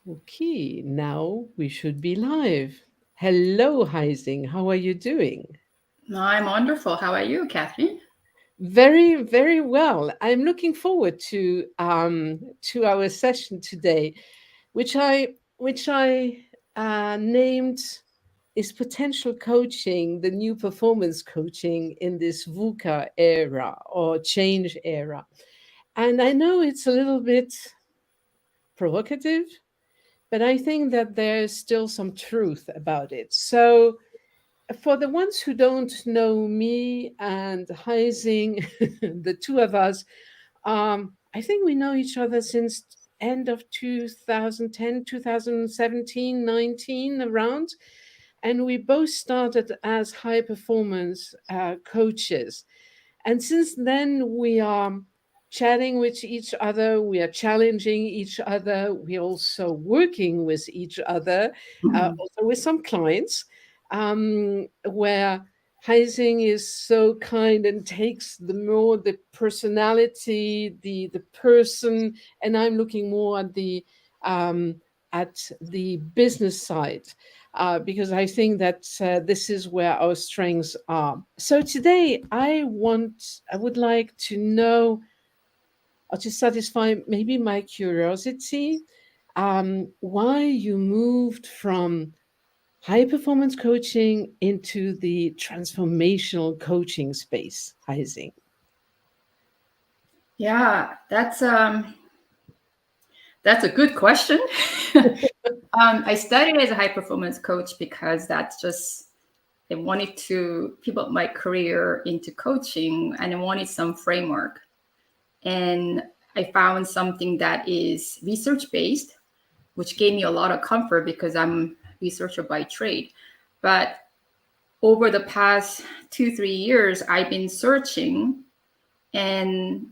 Okay, now we should be live. Hello, Haysing. How are you doing? I'm wonderful. How are you, Catherine? Very, very well. I'm looking forward to our session today, which I named is potential coaching, the new performance coaching in this VUCA era or change era. And I know it's a little bit provocative, but I think that there's still some truth about it. So, for the ones who don't know me and Heising, the two of us, I think we know each other since end of 2010, 2017, 19 around. And we both started as high performance coaches. And since then, we are chatting with each other, we are challenging each other, we're also working with each other, also with some clients, where Heising is so kind and takes the personality, the person, and I'm looking more at the business side because I think that this is where our strengths are. So today, I would like to know, or to satisfy maybe my curiosity, why you moved from high performance coaching into the transformational coaching space, Heising. Yeah, that's a good question. I studied as a high performance coach because that's just I wanted to pivot my career into coaching and I wanted some framework. And I found something that is research based, which gave me a lot of comfort because I'm a researcher by trade. But over the past 2, 3 years, I've been searching and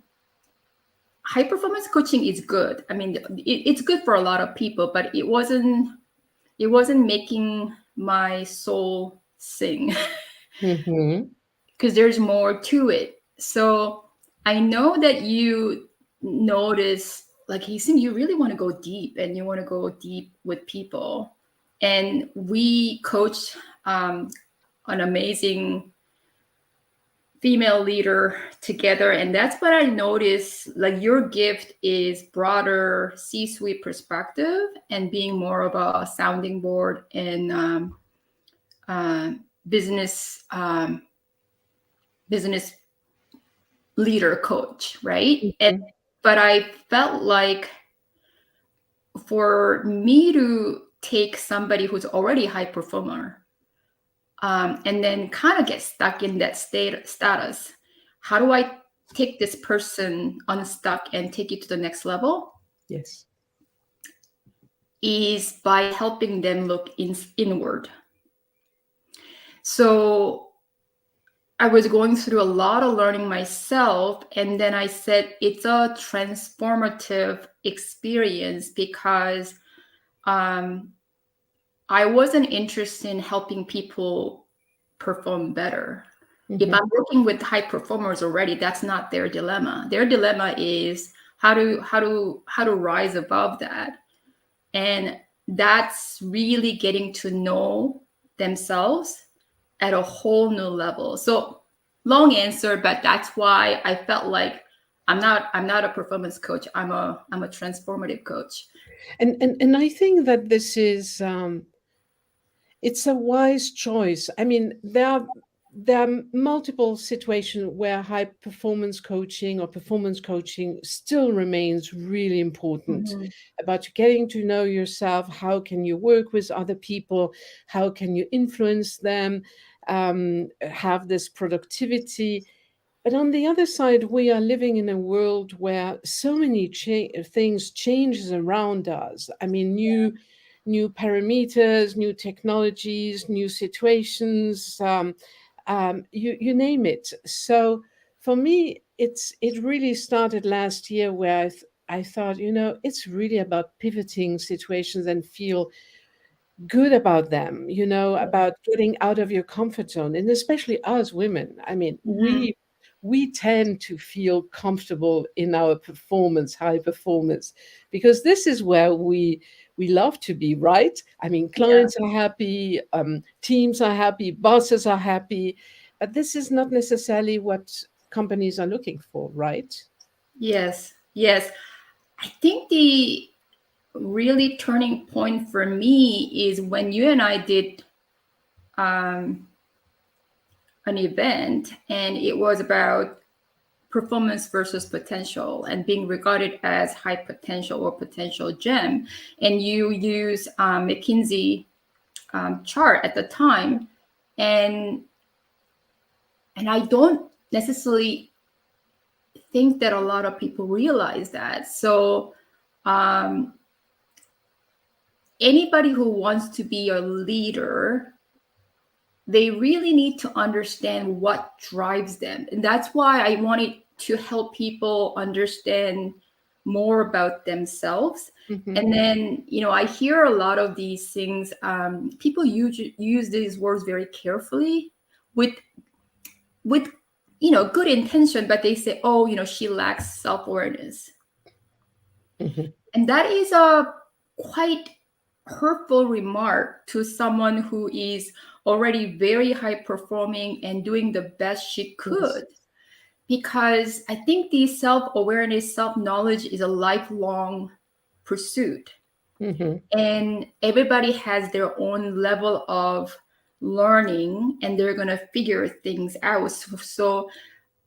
high performance coaching is good. I mean, it's good for a lot of people, but it wasn't making my soul sing Mm-hmm. because there's more to it. So I know that you notice, like Hasten, you really want to go deep and you want to go deep with people. And we coach an amazing female leader together, and that's what I noticed. Like your gift is broader C-suite perspective and being more of a sounding board and uh, business business leader coach, right? And Mm-hmm. but I felt like for me to take somebody who's already a high performer and then kind of get stuck in that status. How do I take this person unstuck and take it to the next level? Yes. Is by helping them look inward. So I was going through a lot of learning myself, and then I said it's a transformative experience because um, I wasn't interested in helping people perform better. If Mm-hmm. I'm working with high performers already, that's not their dilemma. Their dilemma is how to rise above that. And that's really getting to know themselves at a whole new level. So long answer, but that's why I felt like I'm not a performance coach. I'm a transformative coach. And I think that this is it's a wise choice. I mean, there are multiple situations where high performance coaching or performance coaching still remains really important Mhm. about getting to know yourself. How can you work with other people? How can you influence them? Have this productivity. But on the other side, we are living in a world where so many things changes around us. I mean, new parameters, new technologies, new situations, you name it. So for me, it really started last year where I thought, it's really about pivoting situations and feel good about them, about getting out of your comfort zone, and especially us women. I mean, Mhm. we tend to feel comfortable in our performance, high performance, because this is where we love to be, right? I mean, Yeah. clients are happy, teams are happy, bosses are happy, but this is not necessarily what companies are looking for, right? Yes. Yes. I think the really turning point for me is when you and I did um, an event, and it was about performance versus potential and being regarded as high potential or potential gem. And you use McKinsey chart at the time, and I don't necessarily think that a lot of people realize that. So um, anybody who wants to be a leader, they really need to understand what drives them. And that's why I wanted to help people understand more about themselves. Mhm. And then, I hear a lot of these things. People use these words very carefully with with good intention, but they say, oh, she lacks self-awareness. Mhm. And that is a quite hurtful remark to someone who is already very high performing and doing the best she Yes. could. Because I think the self-awareness, self-knowledge is a lifelong pursuit. Mhm. And everybody has their own level of learning, and they're going to figure things out. So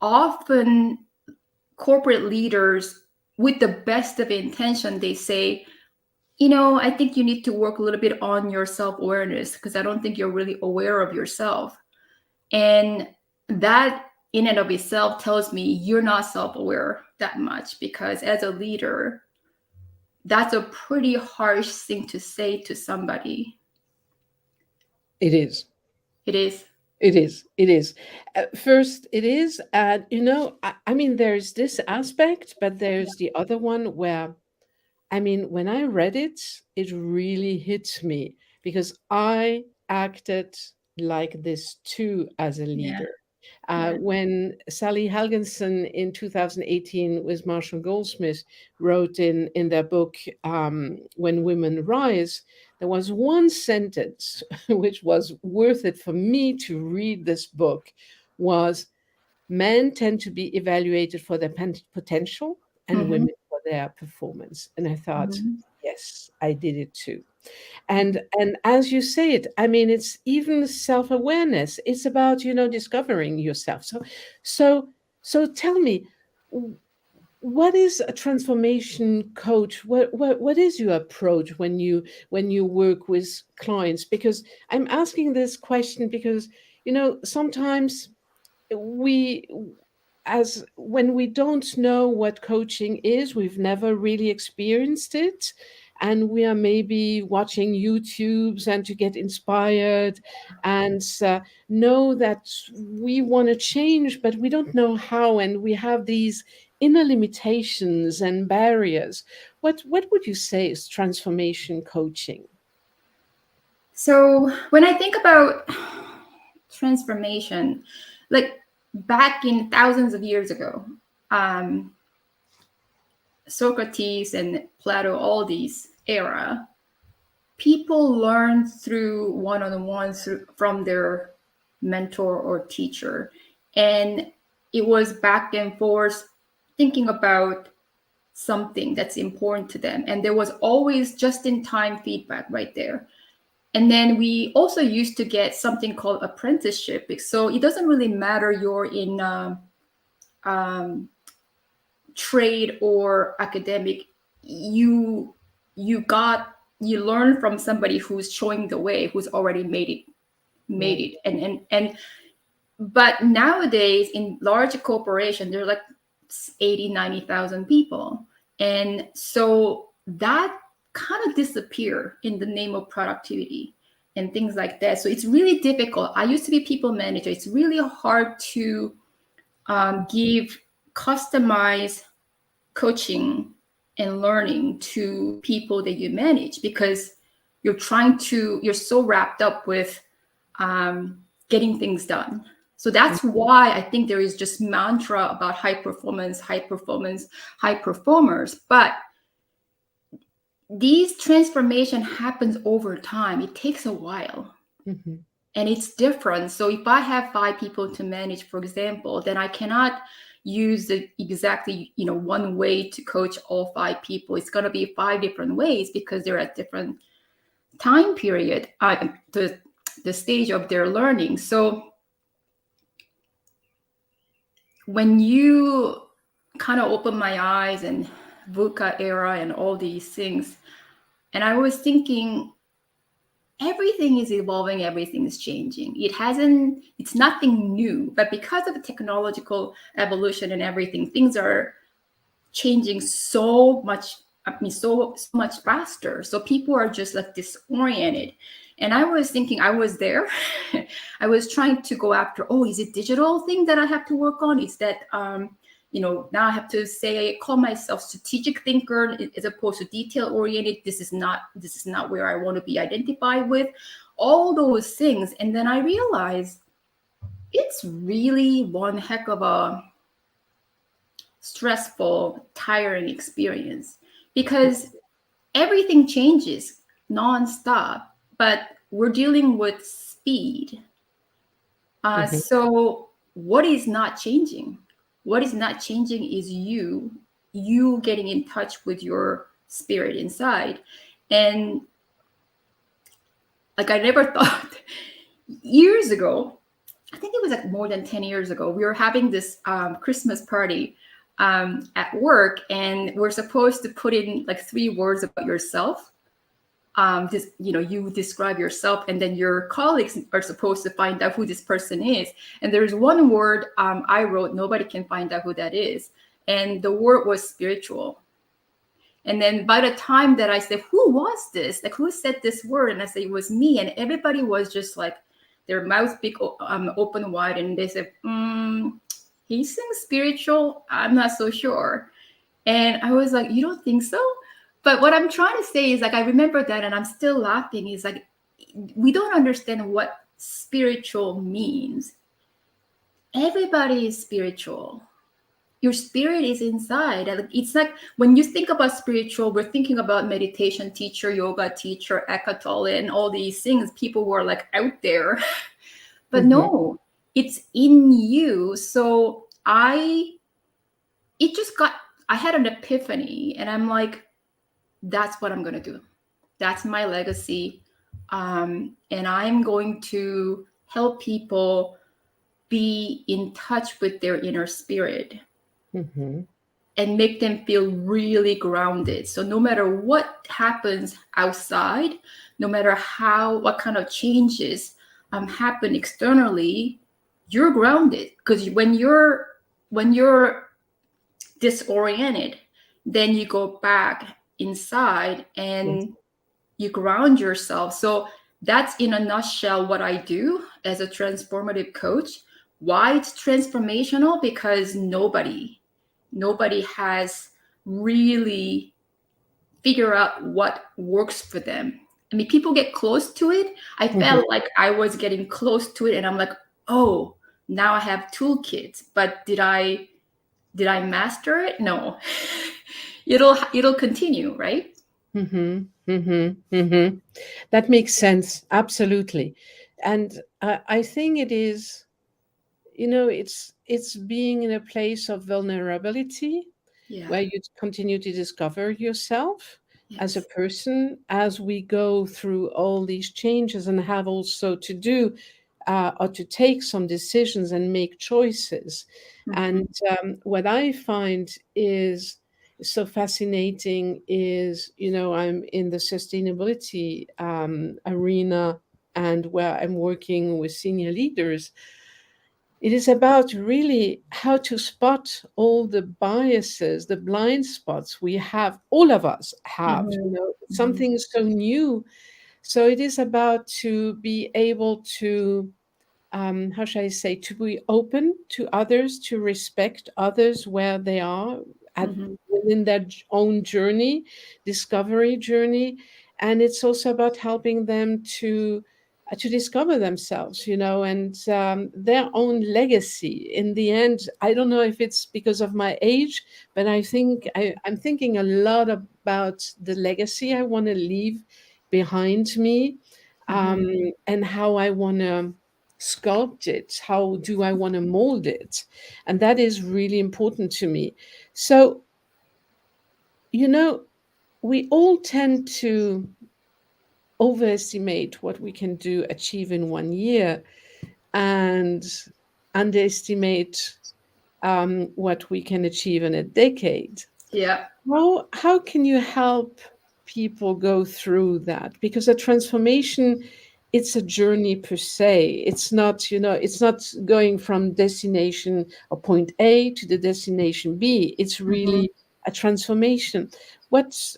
often corporate leaders, with the best of intention, they say, I think you need to work a little bit on your self-awareness because I don't think you're really aware of yourself. And that in and of itself tells me you're not self-aware that much, because as a leader, that's a pretty harsh thing to say to somebody. It is. It is. It is. It is. First, it is. And, I mean, there's this aspect, but there's the other one where, I mean, when I read it, it really hit me because I acted like this too as a Yeah. leader. Yeah. When Sally Helgenson in 2018 with Marshall Goldsmith wrote in their book, When Women Rise, there was one sentence which was worth it for me to read this book was, men tend to be evaluated for their potential and Mm-hmm. women for their performance. And I thought, Mm-hmm. yes, I did it too. And as you say it, I mean, it's even self-awareness. It's about, discovering yourself. So tell me, what is a transformation coach? What is your approach when you work with clients? Because I'm asking this question because, sometimes we as when we don't know what coaching is, we've never really experienced it, and we are maybe watching YouTubes and to get inspired and know that we want to change, but we don't know how, and we have these inner limitations and barriers. What would you say is transformation coaching? So when I think about transformation, like back in thousands of years ago, um, Socrates and Plato, all these era, people learn through one-on-one from their mentor or teacher. And it was back and forth thinking about something that's important to them. And there was always just-in-time feedback right there. And then we also used to get something called apprenticeship. So it doesn't really matter you're in um, trade or academic. You you got you learn from somebody who's showing the way, who's already made Right. it. And but nowadays in large corporation, there are like 80, 90,000 people. And so that kind of disappear in the name of productivity and things like that. So it's really difficult. I used to be people manager. It's really hard to give customized coaching and learning to people that you manage, because you're so wrapped up with getting things done. So that's why I think there is just mantra about high performance, high performance, high performers. But these transformation happens over time. It takes a while. Mm-hmm. And it's different. So if I have 5 people to manage, for example, then I cannot use the exactly one way to coach all 5 people. It's going to be 5 different ways because they're at different time period, the stage of their learning. So when you kind of open my eyes and VUCA era and all these things, and I was thinking, everything is evolving, everything is changing. It's nothing new, but because of the technological evolution and everything, things are changing so much. I mean, so much faster. So people are just like disoriented. And I was thinking, I was there. I was trying to go after, is it digital thing that I have to work on? Is that now I have to call myself strategic thinker as opposed to detail oriented. This is not where I want to be identified with, all those things. And then I realized it's really one heck of a stressful, tiring experience because everything changes nonstop, but we're dealing with speed. Mm-hmm. So what is not changing? What is not changing is you getting in touch with your spirit inside. And like I never thought years ago, I think it was like more than 10 years ago, we were having this Christmas party at work, and we're supposed to put in like 3 words about yourself. You describe yourself, and then your colleagues are supposed to find out who this person is. And there's one word I wrote, nobody can find out who that is. And the word was spiritual. And then by the time that I said, who was this? Like, who said this word? And I said, it was me. And everybody was just like, their mouth big, open wide. And they said, he sings spiritual? I'm not so sure. And I was like, you don't think so? But what I'm trying to say is, like, I remember that and I'm still laughing. Is like, we don't understand what spiritual means. Everybody is spiritual. Your spirit is inside. It's like when you think about spiritual, we're thinking about meditation teacher, yoga teacher, Eckhart Tolle, and all these things. People who are like out there. But Mm-hmm. no, it's in you. So I had an epiphany, and I'm like, that's what I'm going to do. That's my legacy. And I'm going to help people be in touch with their inner spirit. Mm-hmm. And make them feel really grounded. So no matter what happens outside, no matter what kind of changes happen externally, you're grounded. Because when you're disoriented, then you go back inside and you ground yourself. So that's in a nutshell what I do as a transformative coach. Why it's transformational? Because nobody has really figured out what works for them. I mean, people get close to it. I felt like I was getting close to it, and I'm like, oh, now I have toolkits. But did I master it? No. It'll continue, right? Mm-hmm. Mm-hmm. Mm-hmm. That makes sense. Absolutely. And I think it is, it's being in a place of vulnerability Yeah. where you continue to discover yourself as a Yes. person as we go through all these changes and have also to do or to take some decisions and make choices. Mm-hmm. And what I find is so fascinating is, I'm in the sustainability arena and where I'm working with senior leaders. It is about really how to spot all the biases, the blind spots we have, all of us have, Mm-hmm. Mm-hmm. something so new. So it is about to be able to, how should I say, to be open to others, to respect others where they are at Mm-hmm. within their own journey, discovery journey. And it's also about helping them to to discover themselves, and their own legacy. In the end, I don't know if it's because of my age, but I'm thinking a lot about the legacy I want to leave behind me, Mhm. and how I want to sculpt it. How do I want to mold it? And that is really important to me. So, you know, we all tend to overestimate what we can do achieve in 1 year and underestimate what we can achieve in a decade. Yeah. How can you help people go through that? Because a transformation, it's a journey per se. It's not, it's not going from destination or point A to the destination B. It's Mhm. really a transformation. What's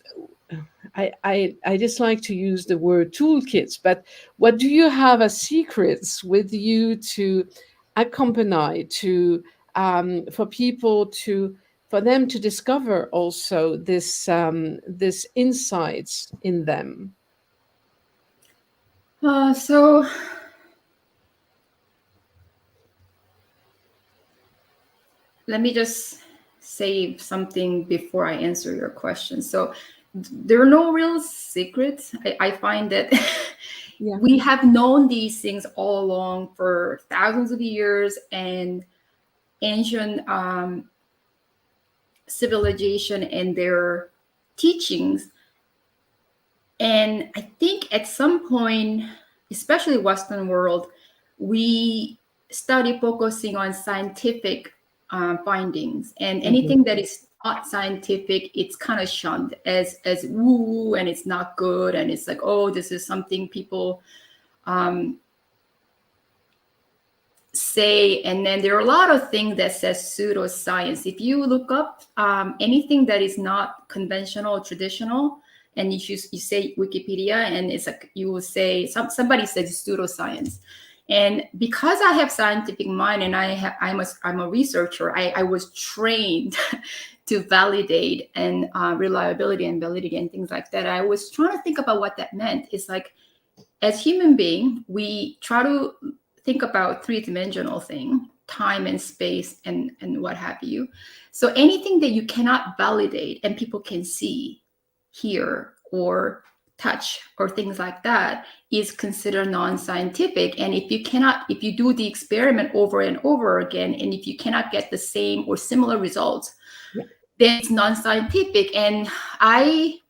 I just like to use the word toolkits, but what do you have as secrets with you to accompany to for people to for them to discover also this insights in them? So let me just say something before I answer your question. So there are no real secrets. I find that Yeah. we have known these things all along for thousands of years, and ancient civilization and their teachings. And I think at some point, especially Western world, we started focusing on scientific findings, and Mhm. anything that is not scientific, it's kind of shunned as woo, and it's not good, and it's like, oh, this is something people um, say. And then there are a lot of things that says pseudoscience. If you look up anything that is not conventional or traditional, and you say Wikipedia, and it's like you will say somebody says pseudoscience. And because I have scientific mind, and I'm a researcher, I was trained to validate and reliability and validity and things like that. I was trying to think about what that meant. It's like, as human being, we try to think about three-dimensional thing, time and space and what have you. So anything that you cannot validate and people can see, hear, or touch, or things like that, is considered non-scientific. And if you do the experiment over and over again, and if you cannot get the same or similar results, Yeah. then it's non-scientific. And I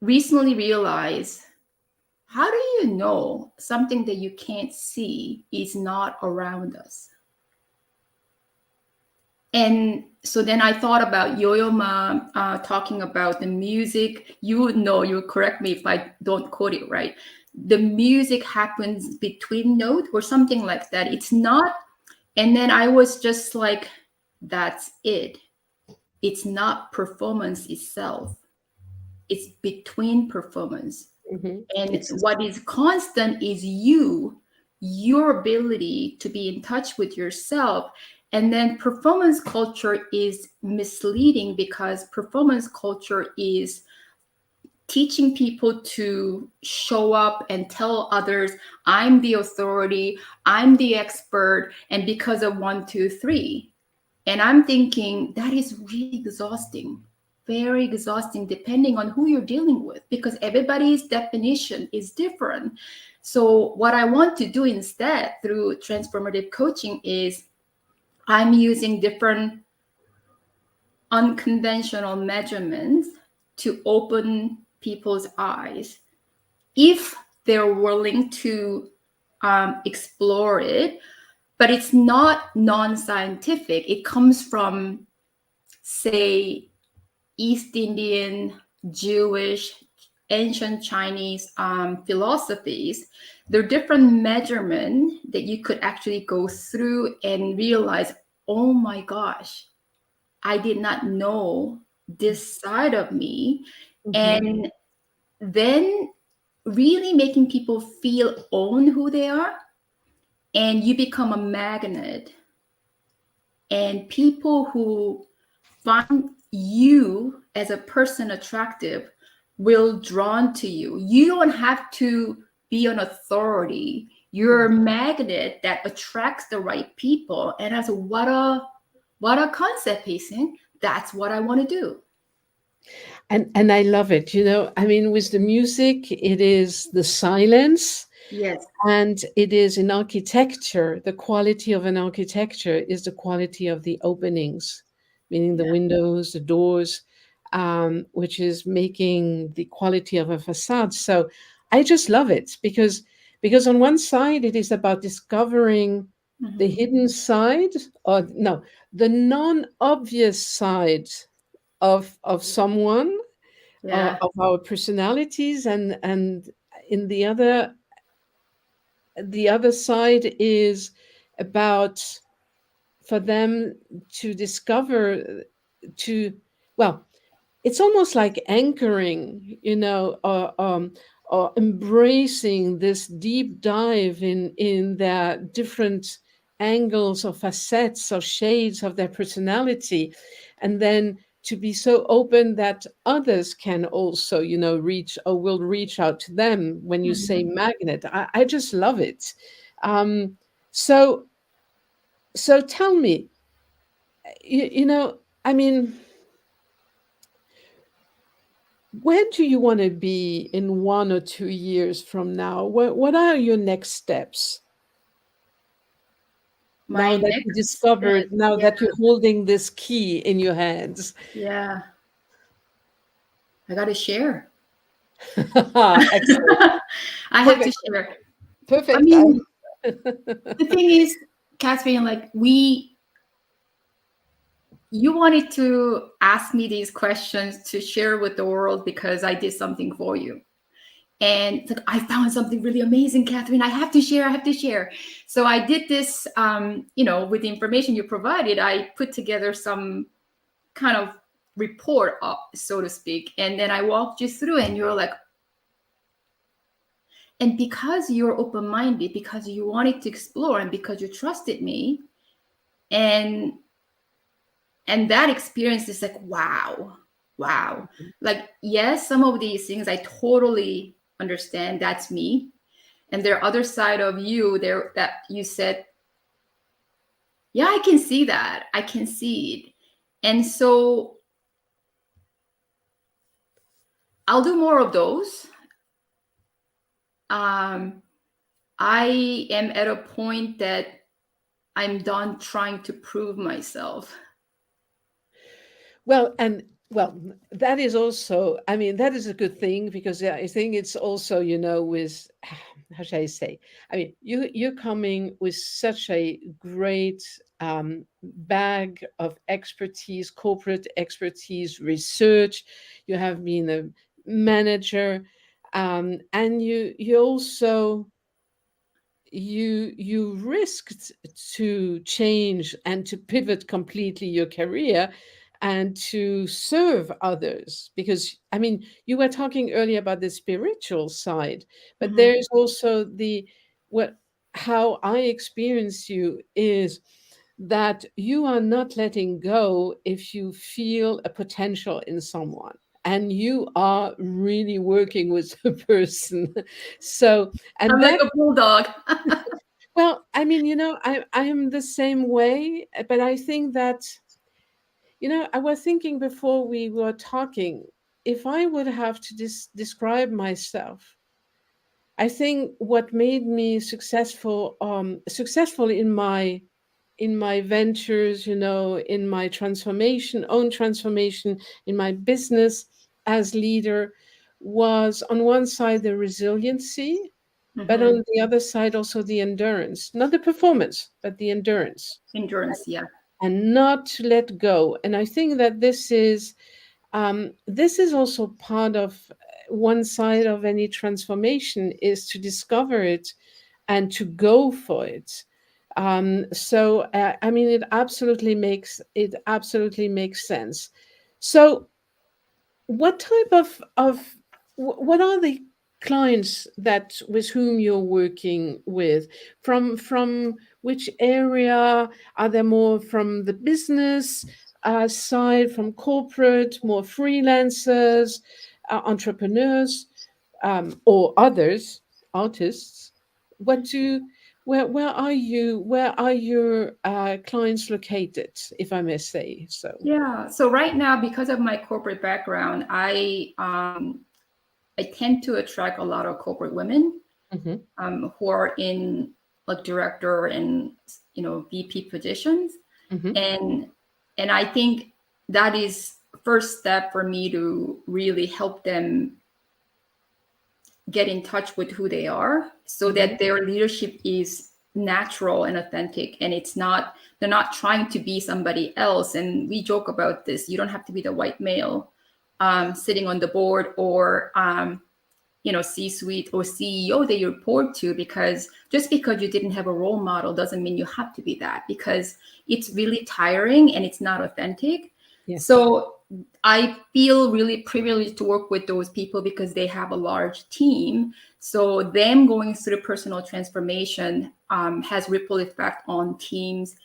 recently realized, how do you know something that you can't see is not around us? And so then I thought about Yo-Yo Ma talking about the music. You would know, you would correct me if I don't quote it right. The music happens between notes or something like that. It's not. And then I was just like, that's it. It's not performance itself. It's between performance. Mhm. And It's what is constant is your ability to be in touch with yourself. And then performance culture is misleading, because performance culture is teaching people to show up and tell others, I'm the authority, I'm the expert, and because of 1, 2, 3. And I'm thinking that is really exhausting, very exhausting, depending on who you're dealing with, because everybody's definition is different. So, what I want to do instead through transformative coaching is I'm using different unconventional measurements to open people's eyes if they're willing to explore it. But it's not non-scientific. It comes from, say, East Indian, Jewish, ancient Chinese philosophies. There are different measurements that you could actually go through and realize, oh my gosh, I did not know this side of me. Mhm. And then really making people feel own who they are, and you become a magnet. And people who find you as a person attractive will drawn to you. You don't have to be an authority. You're a magnet that attracts the right people. And I said, what a concept, Haysing. That's what I want to do. And I love it. I mean, with the music, it is the silence, Yes. and it is in architecture. The quality of an architecture is the quality of the openings, meaning the Yeah. windows, the doors, which is making the quality of a facade. So I just love it because on one side it is about discovering the Mhm. hidden side, or no, the non-obvious side of someone, Yeah. of our personalities, and in the other side is about for them to discover, to well, it's almost like anchoring, or embracing this deep dive in their different angles or facets or shades of their personality, and then to be so open that others can also, reach or will reach out to them. When you say Mhm. magnet, I just love it. um, so so tell me, I mean, where do you want to be in 1 or 2 years from now? What are your next steps My next step, now yeah, that you're holding this key in your hands? yeah, I got to share. Excellent. I have to Perfect. share. I Perfect. mean, the thing is, Catherine, like you wanted to ask me these questions to share with the world because I did something for you. And it's like, I found something really amazing, Catherine. I have to share. I have to share. So I did this, with the information you provided, I put together some kind of report, so to speak. And then I walked you through, and you're like, and because you're open minded, because you wanted to explore, and because you trusted me, and that experience is like, wow, wow. Like, yes, some of these things I totally understand. That's me. And there are other side of you there that you said, yeah, I can see that. I can see it. And so I'll do more of those. Um, I am at a point that I'm done trying to prove myself. Well, that is also, I mean, that is a good thing, because I think it's also, with, how should I say? I mean, you're coming with such a great bag of expertise, corporate expertise, research. You have been a manager, and you also you risked to change and to pivot completely your career and to serve others, because I mean, you were talking earlier about the spiritual side, but Mhm. there is also the what how I experience you is that you are not letting go if you feel a potential in someone, and you are really working with the person. So, I'm and like that, a bulldog. well, I mean, I am the same way, but I think that, I was thinking before we were talking, if I would have to describe myself, I think what made me successful in my ventures, in my own transformation, in my business as leader, was on one side the resiliency, but Mhm. on the other side also the endurance, not the performance, but the endurance, Endurance, yeah. and not to let go. And I think that this is also part of one side of any transformation, is to discover it and to go for it. I mean, it absolutely makes sense. So, what type what are the clients that with whom you're working with, from which area? Are they more from the business side, from corporate, more freelancers, entrepreneurs, or others? artists, what do where are your clients located, if I may say so? Yeah. So right now, because of my corporate background, I tend to attract a lot of corporate women Hmm. who are in like director and VP positions, Hmm. and I think that is first step for me to really help them get in touch with who they are so Hmm. that their leadership is natural and authentic, and it's not they're not trying to be somebody else. And we joke about this: you don't have to be the white male sitting on the board, or C-suite or CEO that you report to, because just because you didn't have a role model doesn't mean you have to be that, because it's really tiring and it's not authentic. Yes. So I feel really privileged to work with those people because they have a large team. So them going through personal transformation has ripple effect on teams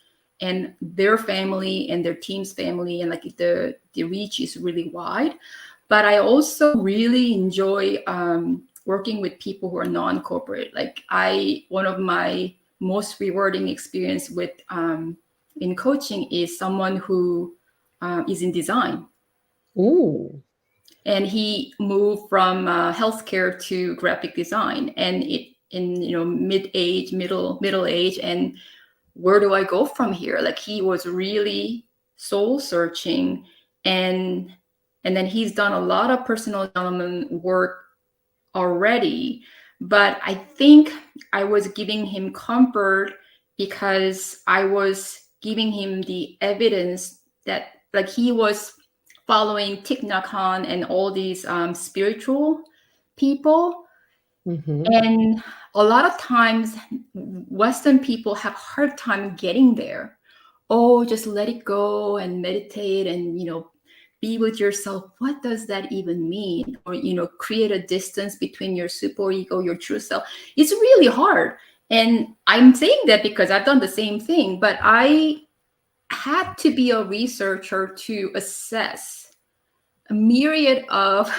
and their family and their team's family, and like the reach is really wide. But I also really enjoy working with people who are non-corporate. Like one of my most rewarding experience with in coaching is someone who is in design, Ooh. and he moved from healthcare to graphic design, and it in middle age, and where do I go from here? Like, he was really soul searching, and then he's done a lot of personal development work already. But I think I was giving him comfort because I was giving him the evidence that, like, he was following Thich Nhat Hanh and all these spiritual people. Hmm. And a lot of times Western people have hard time getting there. Oh, just let it go and meditate and, be with yourself. What does that even mean? Or, create a distance between your super ego, your true self. It's really hard. And I'm saying that because I've done the same thing, but I had to be a researcher to assess a myriad of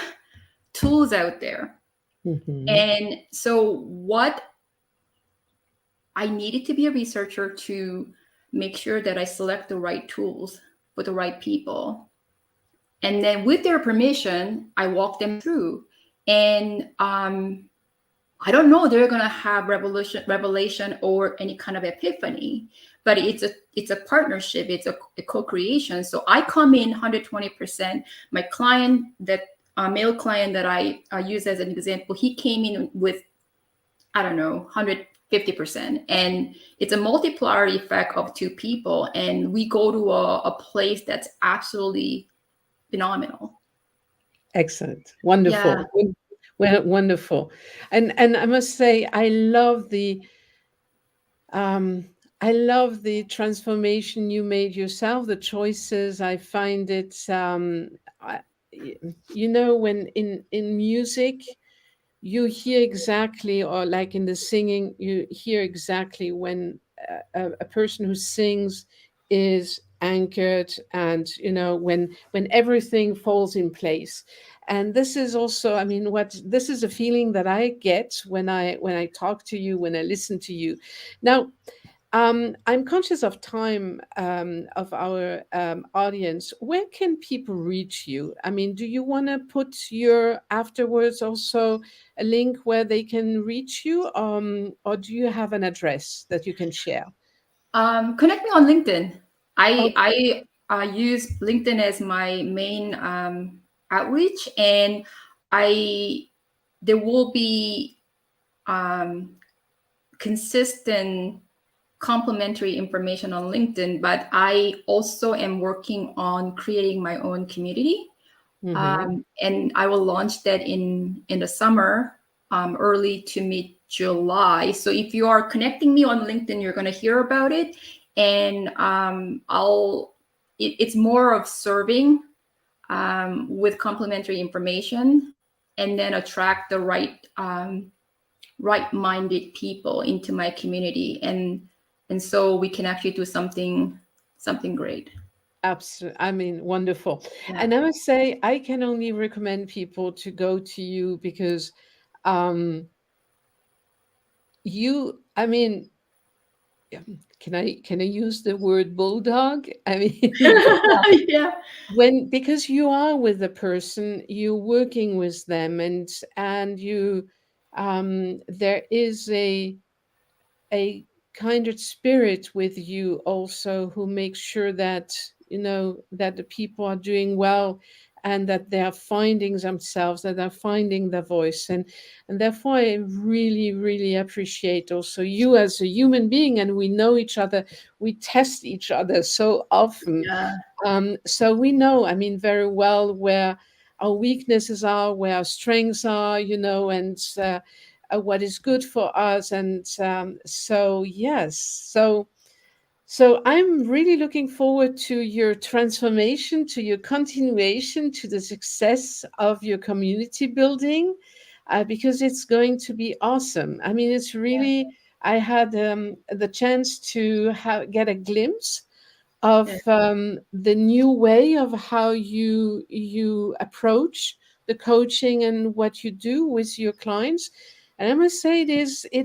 tools out there. Hmm. And so what I needed to be a researcher to make sure that I select the right tools for the right people. And then with their permission, I walk them through. And I don't know they're gonna have revelation or any kind of epiphany, but it's a partnership, it's a co-creation. So I come in 120%. My client, that male client that I use as an example, he came in with, I don't know, 150%. And it's a multiplier effect of two people. And we go to a place that's absolutely phenomenal. Excellent. Yeah. Wonderful. Well, wonderful. And I must say, um, I love the transformation you made yourself, the choices. I find it, when in music, you hear exactly, or like in the singing, you hear exactly when a person who sings is anchored, and when everything falls in place. And this is also, I mean, what this is a feeling that I get when I talk to you, when I listen to you. Now, I'm conscious of time, of our audience. Where can people reach you? I mean, do you want to put your afterwards also a link where they can reach you, or do you have an address that you can share? Connect me on LinkedIn. I Okay. I use LinkedIn as my main outreach, and I there will be um, consistent complementary information on LinkedIn. But I also am working on creating my own community, Mm-hmm. and I will launch that in the summer, early to mid July. So if you are connecting me on LinkedIn, you're going to hear about it, and it's more of serving with complementary information, and then attract the right-minded people into my community, and so we can actually do something great. Absolutely. I mean, wonderful. Yeah. And I must say, I can only recommend people to go to you because, um, I mean, can I use the word bulldog? I mean, Yeah, when, because you are with the person, you're working with them, and you, there is a kindred spirit with you also, who makes sure that, that the people are doing well, and that they are finding themselves, that they're finding their voice. And therefore I really, really appreciate also you as a human being. And we know each other, we test each other so often. yeah, So we know, I mean, very well where our weaknesses are, where our strengths are, and what is good for us. And so, yes. So I'm really looking forward to your transformation, to your continuation, to the success of your community building, because it's going to be awesome. I mean, it's really, I had the chance to get a glimpse of yeah, the new way of how you approach the coaching and what you do with your clients. And I must say, it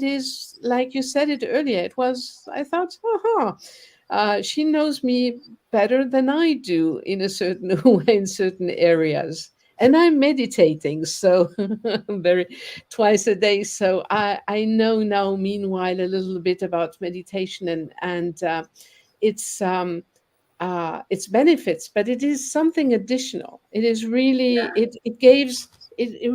is like you said it earlier. It was, I thought, she knows me better than I do in a certain way, in certain areas. And I'm meditating, so very twice a day. So I know now, meanwhile, a little bit about meditation, and its its benefits, but it is something additional. It is really, it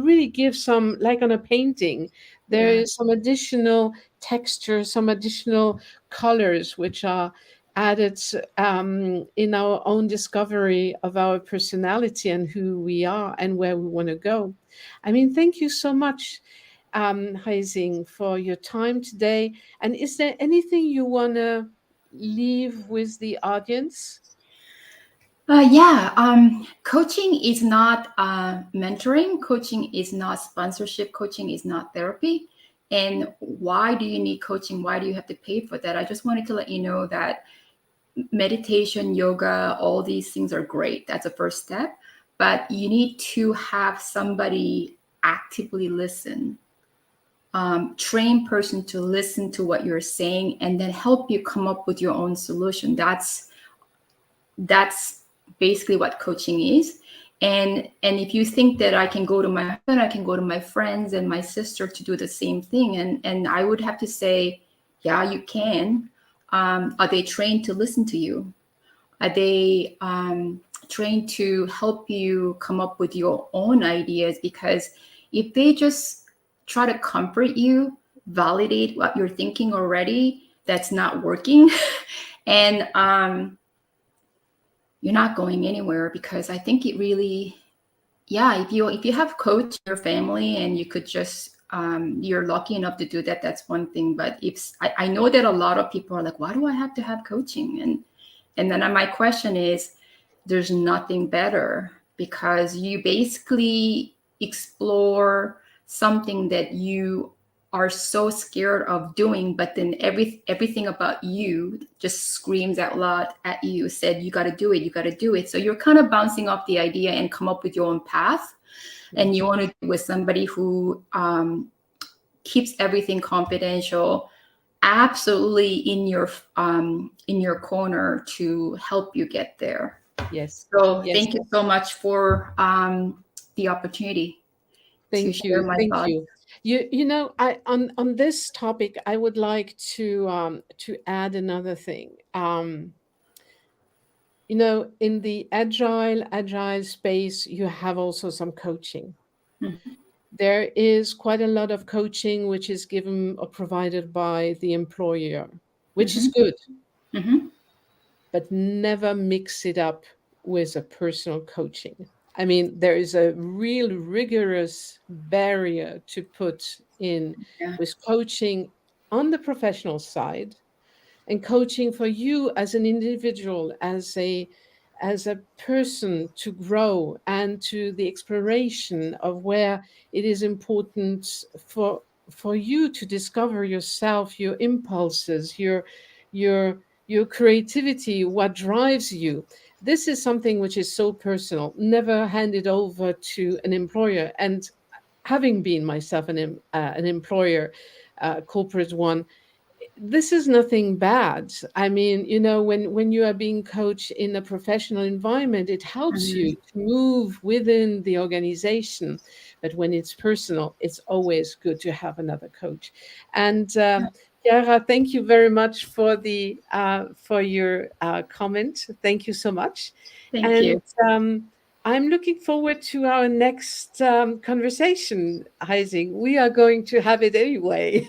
really gives some, like on a painting, there yeah, is some additional texture, some additional colors which are added in our own discovery of our personality and who we are and where we want to go. I mean, thank you so much, Haysing, for your time today. And is there anything you want to leave with the audience? yeah. Coaching is not mentoring. Coaching is not sponsorship. Coaching is not therapy. And why do you need coaching? Why do you have to pay for that? I just wanted to let you know that meditation, yoga, all these things are great. That's a first step. But you need to have somebody actively listen, train person to listen to what you're saying and then help you come up with your own solution. That's basically what coaching is. And if you think that I can go to my husband, I can go to my friends and my sister to do the same thing, and I would have to say, yeah, you can. Are they trained to listen to you? Are they trained to help you come up with your own ideas? Because if they just try to comfort you, validate what you're thinking already, that's not working. And you're not going anywhere, because I think it really, yeah, if you have coach in your family and you could just you're lucky enough to do that, that's one thing. But if I know that a lot of people are like, why do I have to have coaching? And then my question is, there's nothing better, because you basically explore something that you are so scared of doing, but then everything about you just screams out loud at you, said you got to do it, you got to do it. So you're kind of bouncing off the idea and come up with your own path. And you want to do with somebody who keeps everything confidential, absolutely in your corner to help you get there. Yes, So yes. thank you so much for the opportunity to Thank share you, my thank thoughts. you. I on this topic, I would like to add another thing. In the agile space, you have also some coaching. Mhm. There is quite a lot of coaching which is given or provided by the employer, which is Mhm. good, Mhm. but never mix it up with a personal coaching. I mean, there is a real rigorous barrier to put in Yeah. with coaching on the professional side, and coaching for you as an individual, as a person, to grow, and to the exploration of where it is important for you to discover yourself, your impulses, your creativity, what drives you. This is something which is so personal, never handed over to an employer. And having been myself an employer, corporate one, this is nothing bad. I mean, when you are being coached in a professional environment, it helps Mhm. you to move within the organization. But when it's personal, it's always good to have another coach. And Chiara, thank you very much for your comment. Thank you so much. Thank And you. I'm looking forward to our next conversation, Haysing. We are going to have it anyway.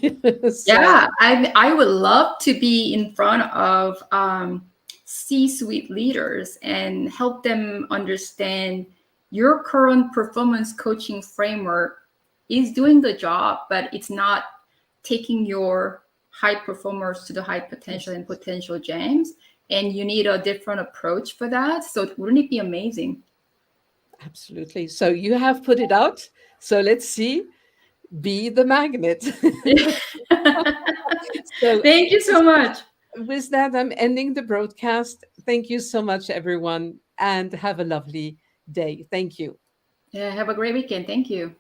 So, Yeah, I would love to be in front of C-suite leaders and help them understand your current performance coaching framework is doing the job, but it's not taking your high performers to the high potential yes, and potential gems. And you need a different approach for that. So wouldn't it be amazing? absolutely. So you have put it out. So let's see. Be the magnet. So Thank you so much. with that, I'm ending the broadcast. Thank you so much, everyone, and have a lovely day. Thank you. Yeah, have a great weekend. Thank you.